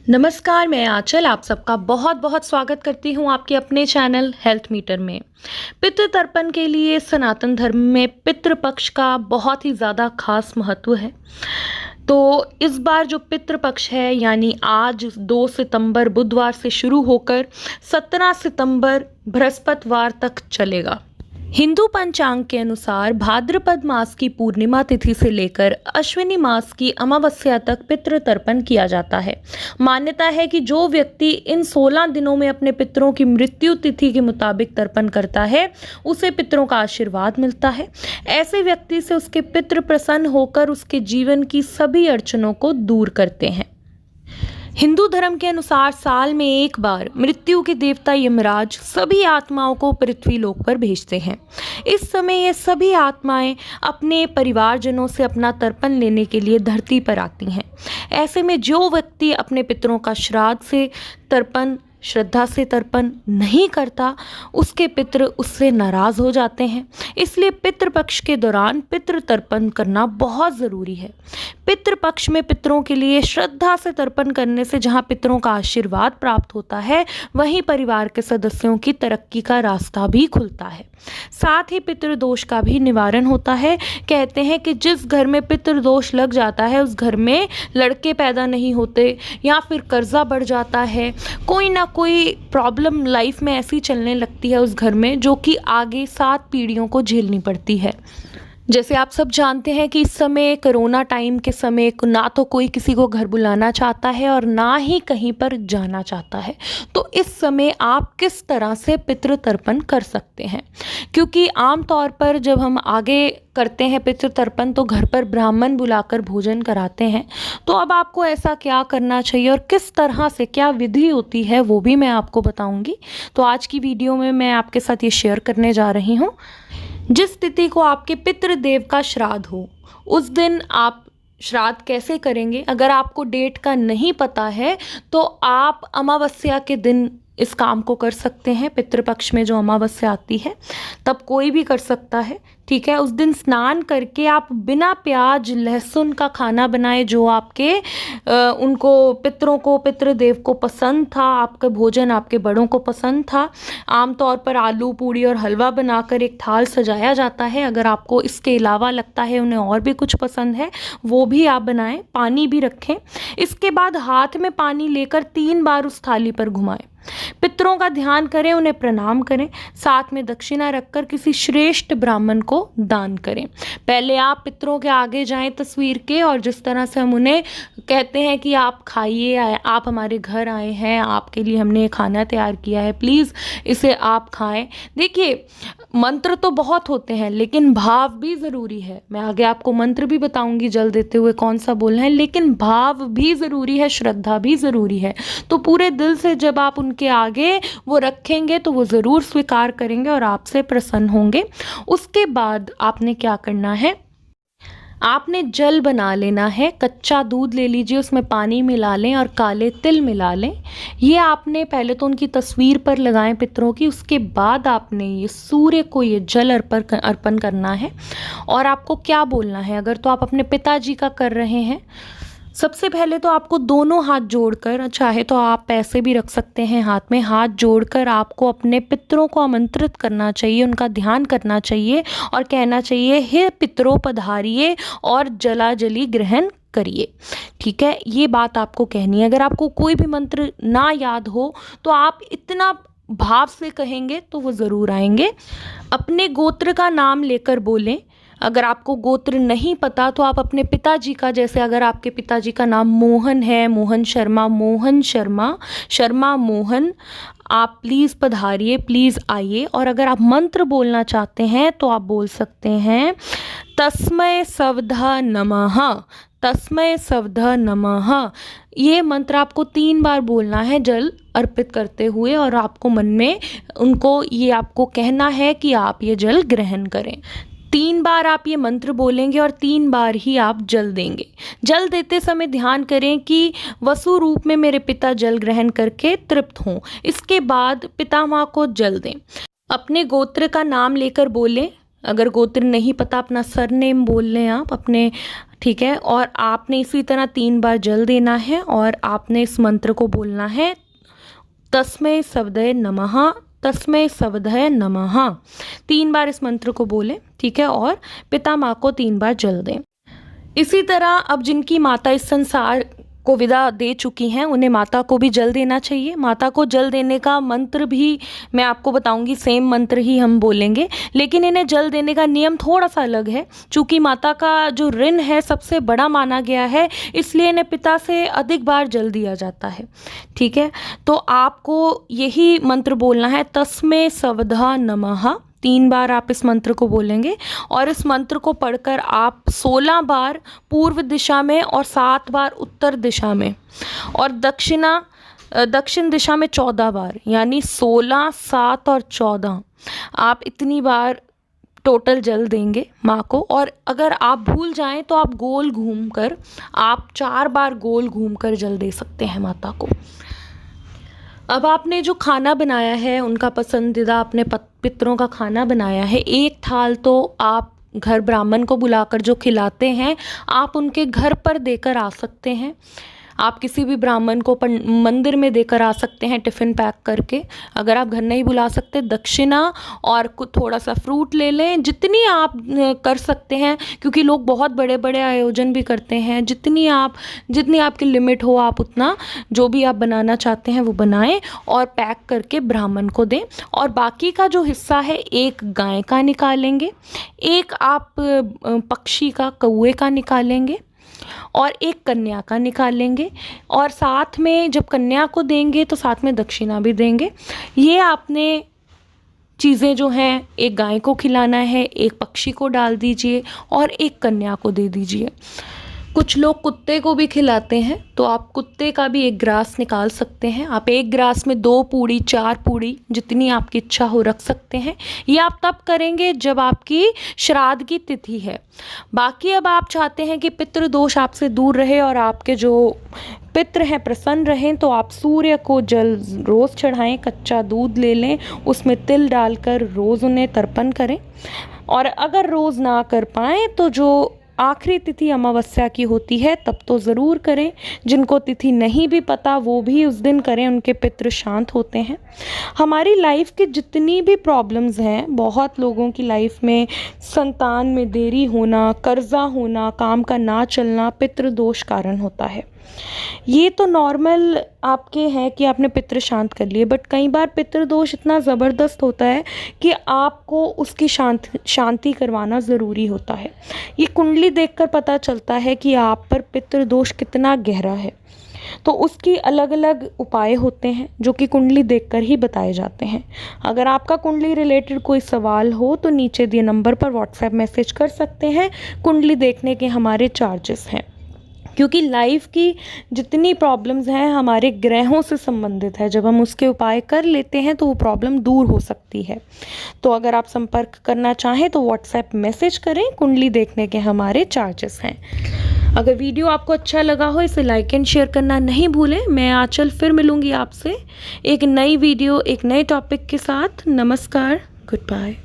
नमस्कार, मैं आंचल आप सबका बहुत बहुत स्वागत करती हूँ आपके अपने चैनल हेल्थ मीटर में। पितृ तर्पण के लिए सनातन धर्म में पितृपक्ष का बहुत ही ज़्यादा खास महत्व है। तो इस बार जो पितृपक्ष है यानी आज 2 सितंबर बुधवार से शुरू होकर 17 सितंबर बृहस्पतिवार तक चलेगा। हिंदू पंचांग के अनुसार भाद्रपद मास की पूर्णिमा तिथि से लेकर अश्विनी मास की अमावस्या तक पितृ तर्पण किया जाता है। मान्यता है कि जो व्यक्ति इन 16 दिनों में अपने पितरों की मृत्यु तिथि के मुताबिक तर्पण करता है उसे पितरों का आशीर्वाद मिलता है। ऐसे व्यक्ति से उसके पितृ प्रसन्न होकर उसके जीवन की सभी अड़चनों को दूर करते हैं। हिंदू धर्म के अनुसार साल में एक बार मृत्यु के देवता यमराज सभी आत्माओं को पृथ्वी लोक पर भेजते हैं। इस समय ये सभी आत्माएं अपने परिवारजनों से अपना तर्पण लेने के लिए धरती पर आती हैं। ऐसे में जो व्यक्ति अपने पितरों का श्राद्ध से तर्पण श्रद्धा से तर्पण नहीं करता उसके पितृ उससे नाराज हो जाते हैं। इसलिए पितृपक्ष के दौरान पितृ तर्पण करना बहुत ज़रूरी है। पितृपक्ष में पितरों के लिए श्रद्धा से तर्पण करने से जहाँ पितरों का आशीर्वाद प्राप्त होता है वहीं परिवार के सदस्यों की तरक्की का रास्ता भी खुलता है। साथ ही पितृदोष का भी निवारण होता है। कहते हैं कि जिस घर में पितृदोष लग जाता है उस घर में लड़के पैदा नहीं होते या फिर कर्जा बढ़ जाता है, कोई ना कोई प्रॉब्लम लाइफ में ऐसी चलने लगती है उस घर में जो कि आगे 7 पीढ़ियों को झेलनी पड़ती है। जैसे आप सब जानते हैं कि इस समय कोरोना टाइम के समय ना तो कोई किसी को घर बुलाना चाहता है और ना ही कहीं पर जाना चाहता है। तो इस समय आप किस तरह से पितृ तर्पण कर सकते हैं, क्योंकि आम तौर पर जब हम आगे करते हैं पितृ तर्पण तो घर पर ब्राह्मण बुलाकर भोजन कराते हैं। तो अब आपको ऐसा क्या करना चाहिए और किस तरह से क्या विधि होती है वो भी मैं आपको बताऊंगी। तो आज की वीडियो में मैं आपके साथ ये शेयर करने जा रही हूँ। जिस तिथि को आपके पितृदेव का श्राद्ध हो उस दिन आप श्राद्ध कैसे करेंगे, अगर आपको डेट का नहीं पता है तो आप अमावस्या के दिन इस काम को कर सकते हैं। पितृपक्ष में जो अमावस्या आती है तब कोई भी कर सकता है, ठीक है। उस दिन स्नान करके आप बिना प्याज लहसुन का खाना बनाए जो आपके उनको पितरों को पितृदेव को पसंद था, आपका भोजन आपके बड़ों को पसंद था। आमतौर पर आलू पूड़ी और हलवा बनाकर एक थाल सजाया जाता है। अगर आपको इसके अलावा लगता है उन्हें और भी कुछ पसंद है वो भी आप बनाएं, पानी भी रखें। इसके बाद हाथ में पानी लेकर 3 बार उस थाली पर घुमाएं। पितरों का ध्यान करें, उन्हें प्रणाम करें, साथ में दक्षिणा रखकर किसी श्रेष्ठ ब्राह्मण को दान करें। पहले आप पितरों के आगे जाएं तस्वीर के और जिस तरह से हम उन्हें कहते हैं कि आप खाइए, आप हमारे घर आए हैं, आपके लिए हमने खाना तैयार किया है, प्लीज़ इसे आप खाएं। देखिए मंत्र तो बहुत होते हैं लेकिन भाव भी ज़रूरी है। मैं आगे आपको मंत्र भी बताऊंगी जल देते हुए कौन सा बोलना है, लेकिन भाव भी ज़रूरी है, श्रद्धा भी ज़रूरी है। तो पूरे दिल से जब आप उनके आगे वो रखेंगे तो वो ज़रूर स्वीकार करेंगे और आपसे प्रसन्न होंगे। उसके बाद आपने क्या करना है, आपने जल बना लेना है। कच्चा दूध ले लीजिए, उसमें पानी मिला लें और काले तिल मिला लें। ये आपने पहले तो उनकी तस्वीर पर लगाएं पितरों की, उसके बाद आपने ये सूर्य को ये जल अर्पण करना है। और आपको क्या बोलना है, अगर तो आप अपने पिताजी का कर रहे हैं सबसे पहले तो आपको दोनों हाथ जोड़कर, चाहे तो आप पैसे भी रख सकते हैं हाथ में, हाथ जोड़कर आपको अपने पितरों को आमंत्रित करना चाहिए, उनका ध्यान करना चाहिए और कहना चाहिए हे पितरों पधारिए और जला जली ग्रहण करिए, ठीक है। ये बात आपको कहनी है। अगर आपको कोई भी मंत्र ना याद हो तो आप इतना भाव से कहेंगे तो वो ज़रूर आएंगे। अपने गोत्र का नाम लेकर बोलें। अगर आपको गोत्र नहीं पता तो आप अपने पिताजी का, जैसे अगर आपके पिताजी का नाम मोहन है, मोहन शर्मा, शर्मा मोहन, आप प्लीज़ पधारिए, प्लीज़ आइए। और अगर आप मंत्र बोलना चाहते हैं तो आप बोल सकते हैं तस्मै सवधा नमः, तस्मै सवधा नमः। ये मंत्र आपको 3 बार बोलना है जल अर्पित करते हुए और आपको मन में उनको ये आपको कहना है कि आप ये जल ग्रहण करें। 3 बार आप ये मंत्र बोलेंगे और 3 बार ही आप जल देंगे। जल देते समय ध्यान करें कि वसु रूप में मेरे पिता जल ग्रहण करके तृप्त हों। इसके बाद पितामह को जल दें। अपने गोत्र का नाम लेकर बोलें। अगर गोत्र नहीं पता अपना सरनेम बोल लें आप अपने, ठीक है। और आपने इसी तरह 3 बार जल देना है और आपने इस मंत्र को बोलना है, तस्मै सवदय नमः, तस्मै सवदय नमः। 3 बार इस मंत्र को बोलें, ठीक है। और पिता माँ को 3 बार जल दें। इसी तरह अब जिनकी माता इस संसार को विदा दे चुकी हैं, उन्हें माता को भी जल देना चाहिए। माता को जल देने का मंत्र भी मैं आपको बताऊंगी, सेम मंत्र ही हम बोलेंगे, लेकिन इन्हें जल देने का नियम थोड़ा सा अलग है। चूँकि माता का जो ऋण है सबसे बड़ा माना गया है, इसलिए इन्हें पिता से अधिक बार जल दिया जाता है, ठीक है। तो आपको यही मंत्र बोलना है, तस्मै सवधा नमः। 3 बार आप इस मंत्र को बोलेंगे और इस मंत्र को पढ़कर आप 16 बार पूर्व दिशा में और 7 बार उत्तर दिशा में और दक्षिण दिशा में 14 बार, यानी 16, 7 और 14 आप इतनी बार टोटल जल देंगे माँ को। और अगर आप भूल जाएं तो आप गोल घूमकर, आप 4 बार गोल घूमकर जल दे सकते हैं माता को। अब आपने जो खाना बनाया है, उनका पसंदीदा अपने पितरों का खाना बनाया है, 1 थाल तो आप घर ब्राह्मण को बुलाकर जो खिलाते हैं, आप उनके घर पर देकर आ सकते हैं। आप किसी भी ब्राह्मण को मंदिर में देकर आ सकते हैं टिफ़िन पैक करके। अगर आप घर नहीं बुला सकते, दक्षिणा और कुछ थोड़ा सा फ्रूट ले लें, जितनी आप कर सकते हैं, क्योंकि लोग बहुत बड़े बड़े आयोजन भी करते हैं। जितनी आपकी लिमिट हो, आप उतना जो भी आप बनाना चाहते हैं वो बनाएं और पैक करके ब्राह्मण को दें। और बाकी का जो हिस्सा है, 1 गाय का निकालेंगे, 1 आप पक्षी का, कौवे का निकालेंगे और 1 कन्या का निकालेंगे। और साथ में जब कन्या को देंगे तो साथ में दक्षिणा भी देंगे। ये आपने चीज़ें जो हैं, 1 गाय को खिलाना है, 1 पक्षी को डाल दीजिए और 1 कन्या को दे दीजिए। कुछ लोग कुत्ते को भी खिलाते हैं, तो आप कुत्ते का भी 1 ग्रास निकाल सकते हैं। आप 1 ग्रास में 2 पूड़ी, 4 पूड़ी, जितनी आपकी इच्छा हो रख सकते हैं। ये आप तब करेंगे जब आपकी श्राद्ध की तिथि है। बाकी अब आप चाहते हैं कि पितृ दोष आपसे दूर रहे और आपके जो पितृ हैं प्रसन्न रहें, तो आप सूर्य को जल रोज़ चढ़ाएं, कच्चा दूध ले लें, उसमें तिल डालकर रोज़ उन्हें तर्पण करें। और अगर रोज़ ना कर पाएँ तो जो आखिरी तिथि अमावस्या की होती है तब तो ज़रूर करें। जिनको तिथि नहीं भी पता वो भी उस दिन करें, उनके पितृ शांत होते हैं। हमारी लाइफ की जितनी भी प्रॉब्लम्स हैं, बहुत लोगों की लाइफ में संतान में देरी होना, कर्जा होना, काम का ना चलना पितृ दोष कारण होता है। ये तो नॉर्मल आपके हैं कि आपने पितृ शांत कर लिए, बट कई बार पितृ दोष इतना ज़बरदस्त होता है कि आपको उसकी शांति करवाना ज़रूरी होता है। ये कुंडली देखकर पता चलता है कि आप पर पितृ दोष कितना गहरा है, तो उसकी अलग अलग उपाय होते हैं जो कि कुंडली देखकर ही बताए जाते हैं। अगर आपका कुंडली रिलेटेड कोई सवाल हो तो नीचे दिए नंबर पर व्हाट्सएप मैसेज कर सकते हैं। कुंडली देखने के हमारे चार्जेस हैं, क्योंकि लाइफ की जितनी प्रॉब्लम्स हैं हमारे ग्रहों से संबंधित है। जब हम उसके उपाय कर लेते हैं तो वो प्रॉब्लम दूर हो सकती है। तो अगर आप संपर्क करना चाहें तो व्हाट्सएप मैसेज करें। कुंडली देखने के हमारे चार्जेस हैं। अगर वीडियो आपको अच्छा लगा हो, इसे लाइक एंड शेयर करना नहीं भूलें। मैं आंचल फिर मिलूँगी आपसे एक नई वीडियो, एक नए टॉपिक के साथ। नमस्कार, गुड बाय।